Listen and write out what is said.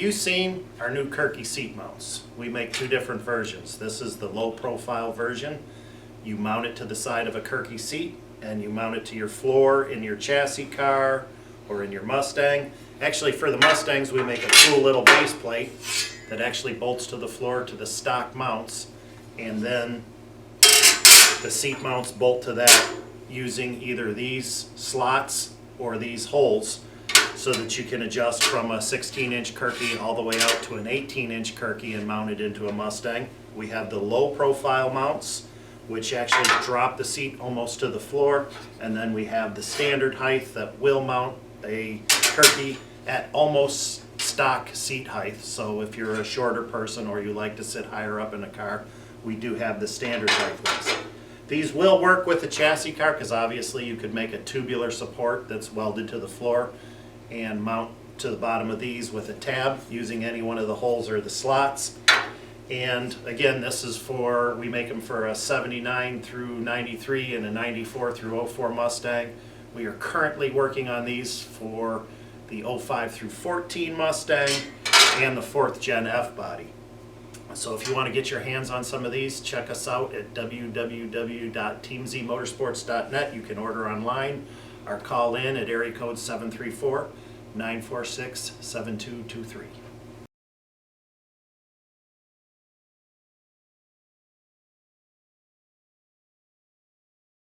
you've seen our new Kirky seat mounts. We make two different versions. This is the low profile version. You mount it to the side of a Kirky seat and you mount it to your floor in your chassis car or in your Mustang. Actually, for the Mustangs, we make a cool little base plate that actually bolts to the floor to the stock mounts, and then the seat mounts bolt to that using either these slots or these holes, so that you can adjust from a 16-inch Kirky all the way out to an 18-inch Kirky and mount it into a Mustang. We have the low profile mounts, which actually drop the seat almost to the floor, and then we have the standard height that will mount a Kirky at almost stock seat height. So if you're a shorter person or you like to sit higher up in a car, we do have the standard height ones. These will work with the chassis car because obviously you could make a tubular support that's welded to the floor and mount to the bottom of these with a tab using any one of the holes or the slots. And again, this is for, we make them for a 79 through 93 and a 94 through 04 Mustang. We are currently working on these for the 05 through 14 Mustang and the 4th Gen F body. So if you want to get your hands on some of these, check us out at www.teamzmotorsports.net. You can order online or call in at area code 734-946-7223.